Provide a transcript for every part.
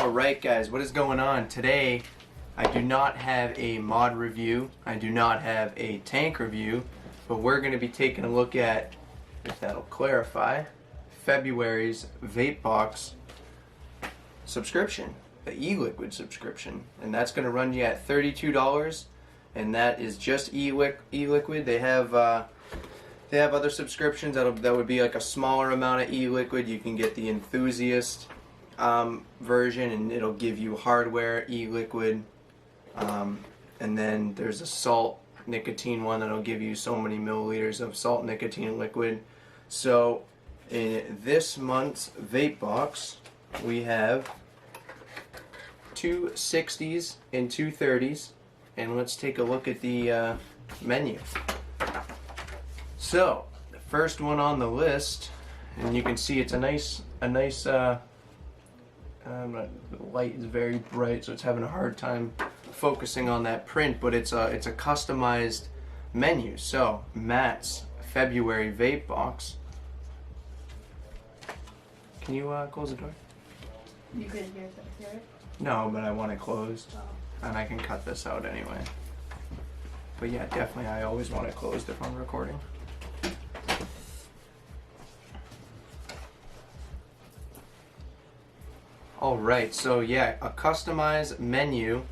Alright guys, what is going on? Today I do not have a mod review, I do not have a tank review, but we're going to be taking a look at, if that'll clarify, February's Vape Box subscription, the e-liquid subscription, and that's going to run you at $32, and that is just e-liquid. They have other subscriptions that would be like a smaller amount of e-liquid. You can get the enthusiast version, and it'll give you hardware e-liquid, and then there's a salt nicotine one that'll give you so many milliliters of salt nicotine liquid. So in this month's vape box we have two 60s and two 30s, and let's take a look at the menu. So the first one on the list, and you can see it's a nice the light is very bright, so it's having a hard time focusing on that print, but it's a customized menu. So Matt's February Vape Box. Can you close the door? You couldn't hear it? No, but I want it closed, and I can cut this out anyway. But yeah, definitely I always want it closed if I'm recording. Alright, so yeah, a customized menu,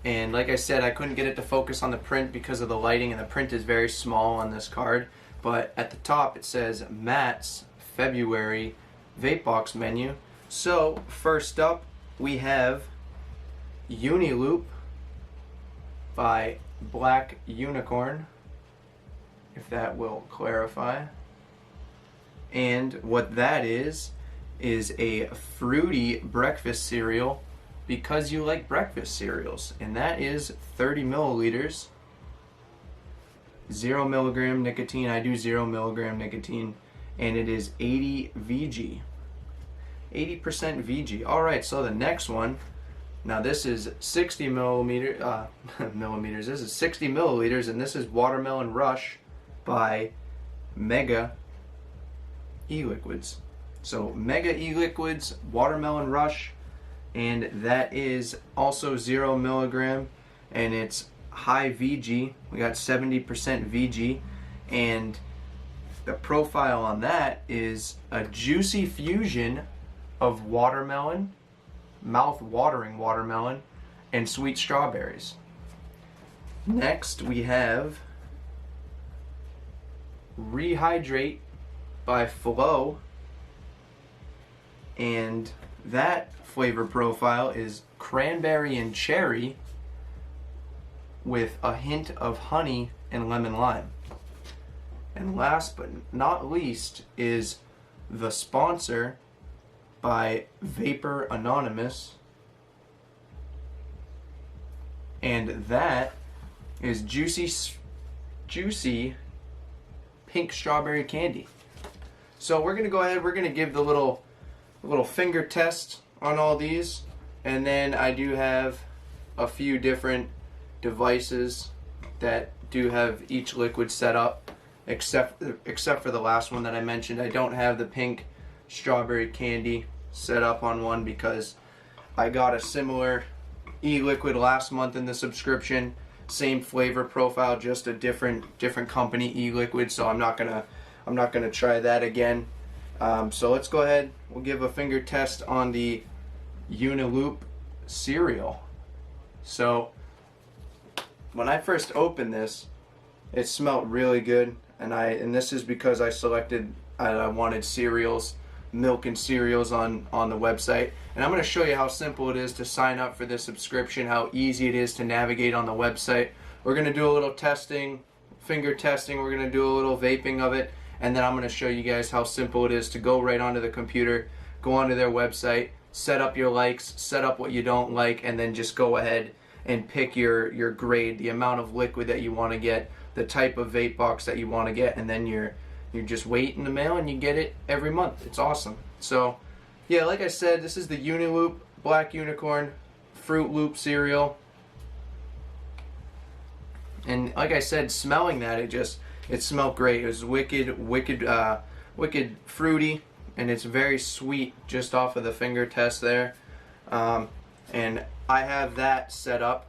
and like I said, I couldn't get it to focus on the print because of the lighting, and the print is very small on this card, but at the top it says Matt's February Vape Box menu. So first up we have Uniloop by Black Unicorn, if that will clarify. And what that is a fruity breakfast cereal, because you like breakfast cereals, and that is 30 milliliters, 0 milligram nicotine. I do 0 milligram nicotine, and it is 80 VG, 80% VG. Alright, so the next one, now this is 60 millimeters, this is 60 milliliters, and this is Watermelon Rush by Mega E-Liquids. So Mega E-Liquids, Watermelon Rush, and that is also 0 milligram, and it's high VG. We got 70% VG, and the profile on that is a juicy fusion of watermelon, mouth-watering watermelon, and sweet strawberries. Next we have Rehydrate by Flow, and that flavor profile is cranberry and cherry with a hint of honey and lemon lime. And last but not least is The Sponsor by Vapor Anonymous, and that is juicy pink strawberry candy. So we're gonna go ahead, we're gonna give the little finger test on all these, and then I do have a few different devices that do have each liquid set up, except for the last one that I mentioned. I don't have the pink strawberry candy set up on one because I got a similar e-liquid last month in the subscription, same flavor profile, just a different company e-liquid, so I'm not gonna try that again. So let's go ahead, we'll give a finger test on the Uniloop cereal. So when I first opened this, it smelled really good, and this is because I wanted cereals, milk and cereals on the website, and I'm going to show you how simple it is to sign up for this subscription, how easy it is to navigate on the website. We're going to do a little testing, finger testing, we're going to do a little vaping of it, and then I'm going to show you guys how simple it is to go right onto the computer, go onto their website, set up your likes, set up what you don't like, and then just go ahead and pick your grade, the amount of liquid that you want to get, the type of vape box that you want to get, and then you just wait in the mail and you get it every month. It's awesome. So yeah, like I said, this is the Uniloop Black Unicorn Fruit Loop cereal, and like I said, smelling that, it smelled great. It was wicked fruity, and it's very sweet just off of the finger test there. and I have that set up,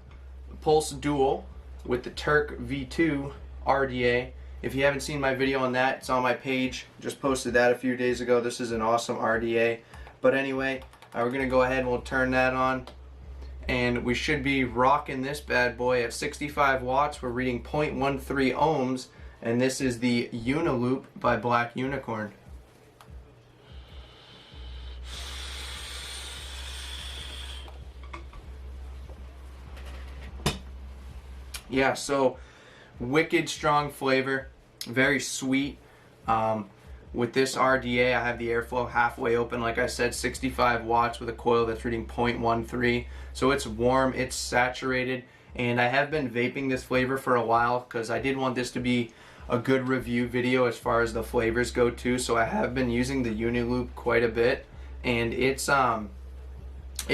Pulse Dual with the Turk V2 RDA. If you haven't seen my video on that, it's on my page. Just posted that a few days ago. This is an awesome RDA. But anyway, we're gonna go ahead and we'll turn that on, and we should be rocking this bad boy at 65 watts. We're reading 0.13 ohms, and this is the Uniloop by Black Unicorn. Yeah, so wicked strong flavor, very sweet. With this RDA, I have the airflow halfway open, like I said, 65 watts with a coil that's reading 0.13. So it's warm, it's saturated, and I have been vaping this flavor for a while because I did want this to be a good review video as far as the flavors go too. So I have been using the Uniloop quite a bit, and it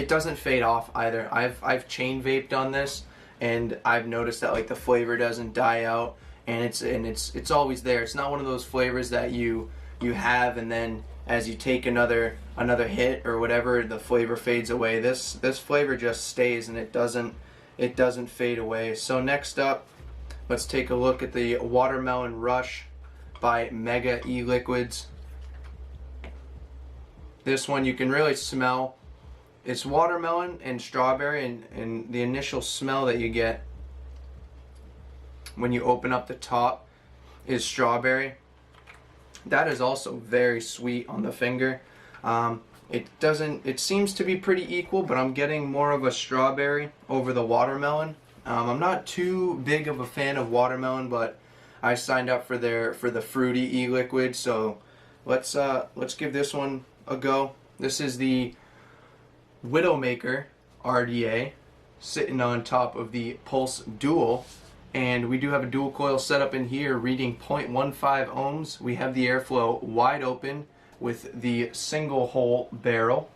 doesn't fade off either. I've chain vaped on this, and I've noticed that like the flavor doesn't die out, and it's always there. It's not one of those flavors that you have and then as you take another hit or whatever, the flavor fades away. This flavor just stays, and it doesn't fade away. So next up, let's take a look at the Watermelon Rush by Mega E-Liquids. This one you can really smell. It's watermelon and strawberry, and the initial smell that you get when you open up the top is strawberry. That is also very sweet on the finger. It seems to be pretty equal, but I'm getting more of a strawberry over the watermelon. I'm not too big of a fan of watermelon, but I signed up for the fruity e-liquid, so let's give this one a go. This is the Widowmaker RDA sitting on top of the Pulse Dual, and we do have a dual coil set up in here reading 0.15 ohms. We have the airflow wide open with the single hole barrel,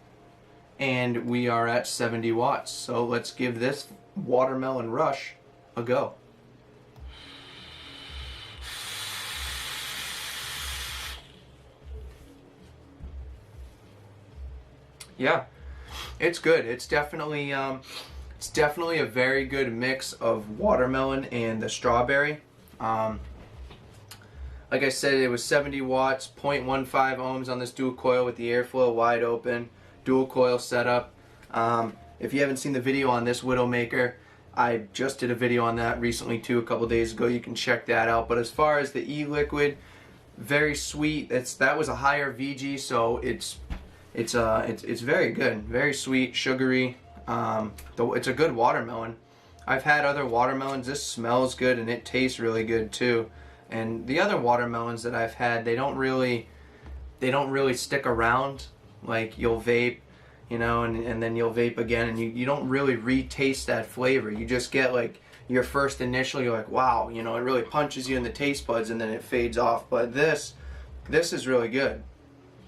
and we are at 70 watts. So let's give this Watermelon Rush a go. Yeah, it's good. It's definitely a very good mix of watermelon and the strawberry. Like I said, it was 70 watts, 0.15 ohms on this dual coil with the airflow wide open, dual coil setup. If you haven't seen the video on this Widowmaker, I just did a video on that recently too, a couple days ago. You can check that out. But as far as the e-liquid, very sweet. That was a higher VG, so it's very good, very sweet, sugary. It's a good watermelon. I've had other watermelons. This smells good and it tastes really good too. And the other watermelons that I've had, they don't really stick around. Like you'll vape, and then you'll vape again, and you don't really retaste that flavor. You just get like your first initial, you're like, wow, it really punches you in the taste buds, and then it fades off. But this is really good.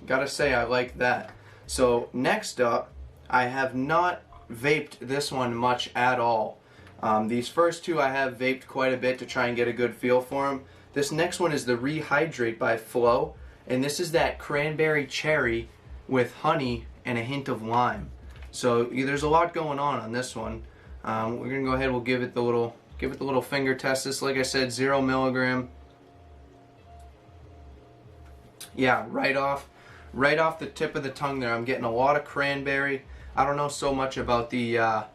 Gotta say, I like that. So next up, I have not vaped this one much at all. These first two I have vaped quite a bit to try and get a good feel for them. This next one is the Rehydrate by Flow, and this is that cranberry cherry with honey and a hint of lime. So there's a lot going on this one. We're gonna go ahead. We'll give it the little finger test. This, like I said, 0 milligram. Yeah, right off the tip of the tongue there, I'm getting a lot of cranberry. I don't know so much about the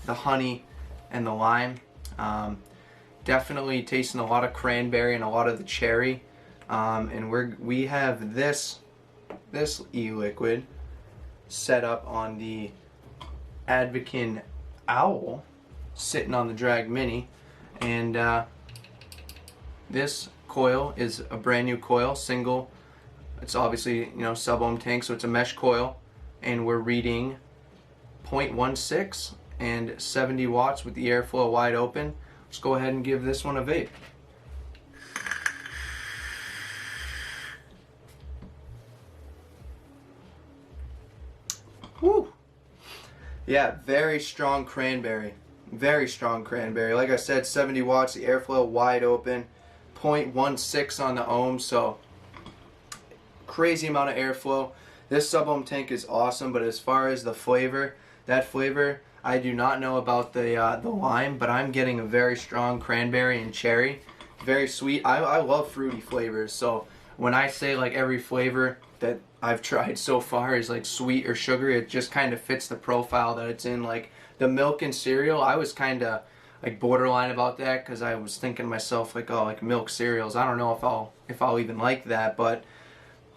the honey and the lime. Definitely tasting a lot of cranberry and a lot of the cherry. And we have this e-liquid set up on the Advokin Owl, sitting on the Drag Mini, and this coil is a brand new coil, single. It's obviously sub-ohm tank, so it's a mesh coil, and we're reading 0.16 and 70 watts with the airflow wide open. Let's go ahead and give this one a vape. Woo! Yeah, very strong cranberry. Very strong cranberry. Like I said, 70 watts, the airflow wide open, 0.16 on the ohm, so crazy amount of airflow. This sub-ohm tank is awesome, but as far as the flavor, that flavor. I do not know about the lime, but I'm getting a very strong cranberry and cherry. Very sweet. I love fruity flavors, so when I say like every flavor that I've tried so far is like sweet or sugary, it just kind of fits the profile that it's in. Like the milk and cereal, I was kind of like borderline about that because I was thinking to myself like, oh, like milk cereals, I don't know if I'll even like that, but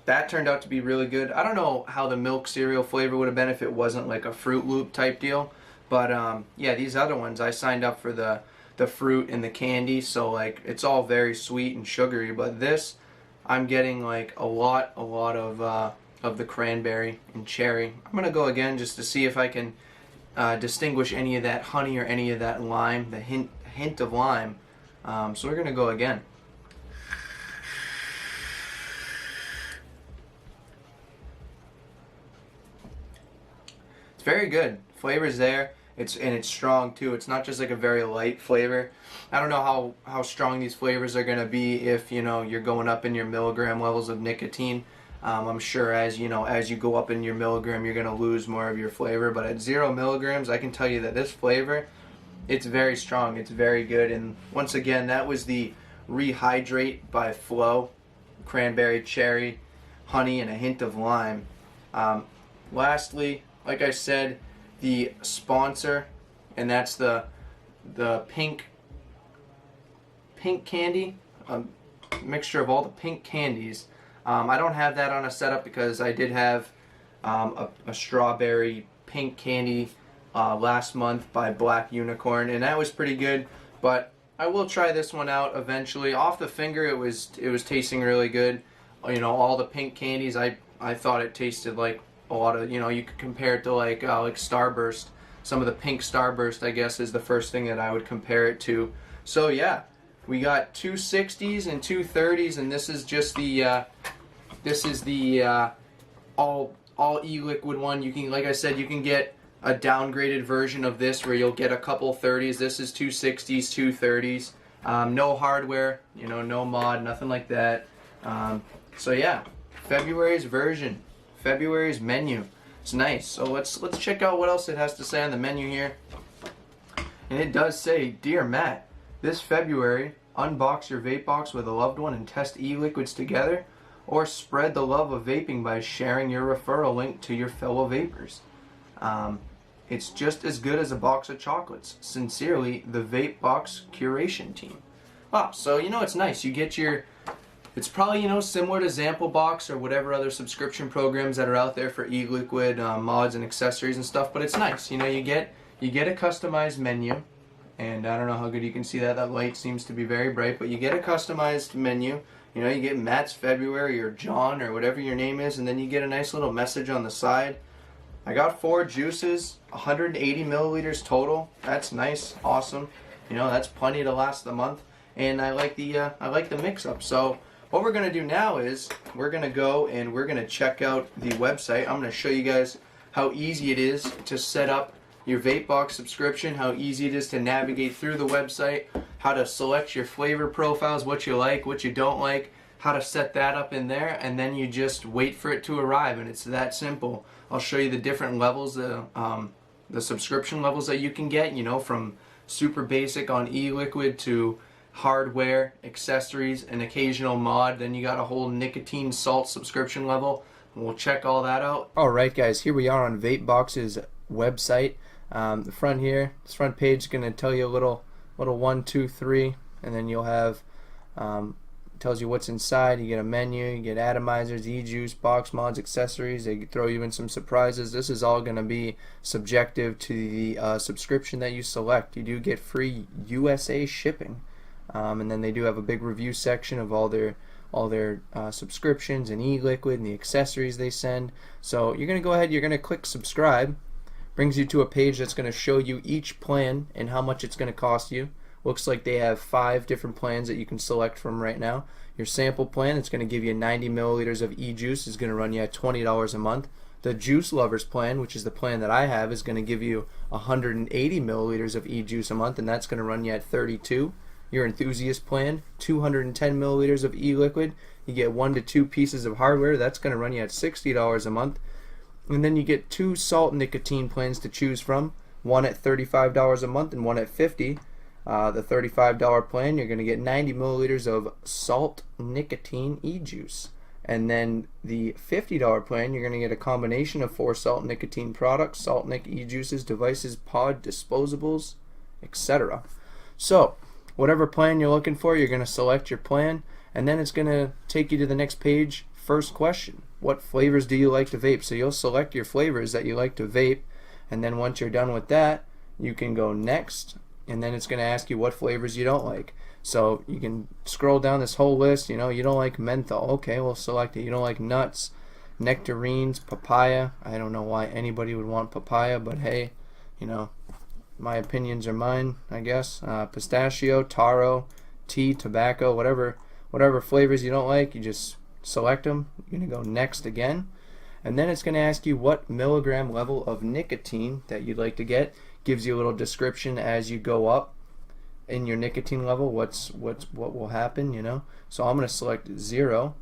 that turned out to be really good. I don't know how the milk cereal flavor would have been if it wasn't like a Fruit Loop type deal, but yeah, these other ones I signed up for the fruit and the candy, so like it's all very sweet and sugary, but this I'm getting like a lot of the cranberry and cherry. I'm gonna go again just to see if I can distinguish any of that honey or any of that lime, the hint of lime. So we're gonna go again. It's very good. Flavor's there. It's strong too. It's not just like a very light flavor. I don't know how strong these flavors are gonna be if you're going up in your milligram levels of nicotine. I'm sure as you go up in your milligram, you're gonna lose more of your flavor. But at 0 milligrams, I can tell you that this flavor, it's very strong. It's very good. And once again, that was the Rehydrate by Flow, cranberry, cherry, honey, and a hint of lime. Lastly, like I said, the sponsor, and that's the pink candy, a mixture of all the pink candies. I don't have that on a setup because I did have a strawberry pink candy last month by Black Unicorn, and that was pretty good. But I will try this one out eventually. Off the finger, it was tasting really good. All the pink candies, I thought it tasted like a lot of, you could compare it to like Starburst. Some of the pink Starburst, I guess, is the first thing that I would compare it to. So yeah, we got 2 60s and 2 30s, and this is just the all e-liquid one. You can, like I said, you can get a downgraded version of this where you'll get a couple 30s. This is 2 60s, 2 30s. No hardware, no mod, nothing like that. So yeah, February's version. February's menu. It's nice. So let's check out what else it has to say on the menu here. And it does say, "Dear Matt, this February, unbox your vape box with a loved one and test e-liquids together, or spread the love of vaping by sharing your referral link to your fellow vapers. It's just as good as a box of chocolates. Sincerely, the Vapebox curation team." Wow, so it's nice. You get your, it's probably similar to Vapebox or whatever other subscription programs that are out there for e-liquid mods and accessories and stuff. But it's nice. You get a customized menu, and I don't know how good you can see that. That light seems to be very bright, but you get a customized menu. You get Matt's February or John or whatever your name is, and then you get a nice little message on the side. I got 4 juices, 180 milliliters total. That's nice, awesome. That's plenty to last the month, and I like the mix-up. So what we're gonna do now is we're gonna go and we're gonna check out the website. I'm gonna show you guys how easy it is to set up your Vapebox subscription, how easy it is to navigate through the website, how to select your flavor profiles, what you like, what you don't like, how to set that up in there, and then you just wait for it to arrive, and it's that simple. I'll show you the different levels, the subscription levels that you can get, from super basic on e-liquid to hardware, accessories, an occasional mod. Then you got a whole nicotine salt subscription level. We'll check all that out. Alright guys, here we are on Vapebox's website. The front here, this front page is going to tell you a little 1, 2, 3, and then you'll have tells you what's inside. You get a menu, you get atomizers, e-juice, box mods, accessories. They throw you in some surprises. This is all going to be subjective to the subscription that you select. You do get free USA shipping, and then they do have a big review section of all their subscriptions and e-liquid and the accessories they send. So you're going to go ahead, you're going to click subscribe. Brings you to a page that's going to show you each plan and how much it's going to cost you. Looks like they have 5 different plans that you can select from right now. Your sample plan, it's going to give you 90 milliliters of e-juice, is going to run you at $20 a month. The Juice Lovers plan, which is the plan that I have, is going to give you 180 milliliters of e-juice a month, and that's going to run you at $32. Your Enthusiast plan, 210 milliliters of e-liquid. You get 1 to 2 pieces of hardware. That's going to run you at $60 a month. And then you get 2 salt nicotine plans to choose from, one at $35 a month and one at $50. The $35 plan, you're going to get 90 milliliters of salt nicotine e-juice. And then the $50 plan, you're going to get a combination of 4 salt nicotine products, salt nic e-juices, devices, pod, disposables, etc. So, whatever plan you're looking for, you're going to select your plan, and then it's going to take you to the next page. First question, what flavors do you like to vape? So you'll select your flavors that you like to vape, and then once you're done with that, you can go next, and then it's going to ask you what flavors you don't like. So you can scroll down this whole list. You know, you don't like menthol. Okay, we'll select it. You don't like nuts, nectarines, papaya. I don't know why anybody would want papaya, but hey, you know, my opinions are mine, I guess. Pistachio, taro, tea, tobacco, whatever flavors you don't like, you just select them. You're going to go next again. And then it's going to ask you what milligram level of nicotine that you'd like to get. Gives you a little description as you go up in your nicotine level, what will happen, you know. So I'm going to select 0,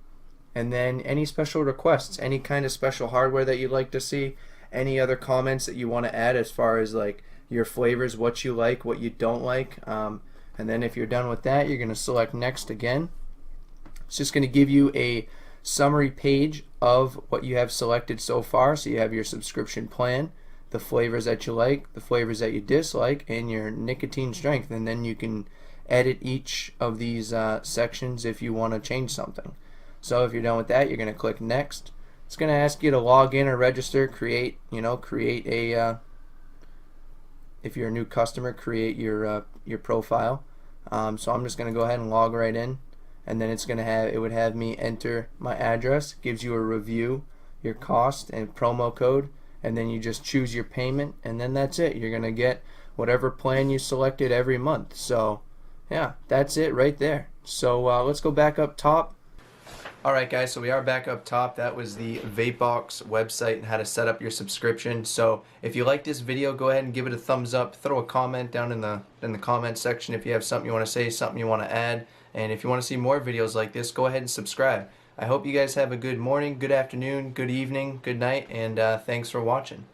and then any special requests, any kind of special hardware that you'd like to see, any other comments that you want to add as far as like your flavors, what you like, what you don't like, and then if you're done with that, you're going to select next again. It's just going to give you a summary page of what you have selected so far. So you have your subscription plan, the flavors that you like, the flavors that you dislike, and your nicotine strength, and then you can edit each of these sections if you want to change something. So if you're done with that, you're going to click next. It's going to ask you to log in or register, create a if you're a new customer, create your profile. So I'm just going to go ahead and log right in, and then it would have me enter my address, gives you a review, your cost and promo code, and then you just choose your payment, and then that's it. You're gonna get whatever plan you selected every month. So yeah, that's it right there. So let's go back up top. Alright guys, so we are back up top. That was the Vapebox website and how to set up your subscription. So if you like this video, go ahead and give it a thumbs up. Throw a comment down in the comment section if you have something you want to say, something you want to add. And if you want to see more videos like this, go ahead and subscribe. I hope you guys have a good morning, good afternoon, good evening, good night, and thanks for watching.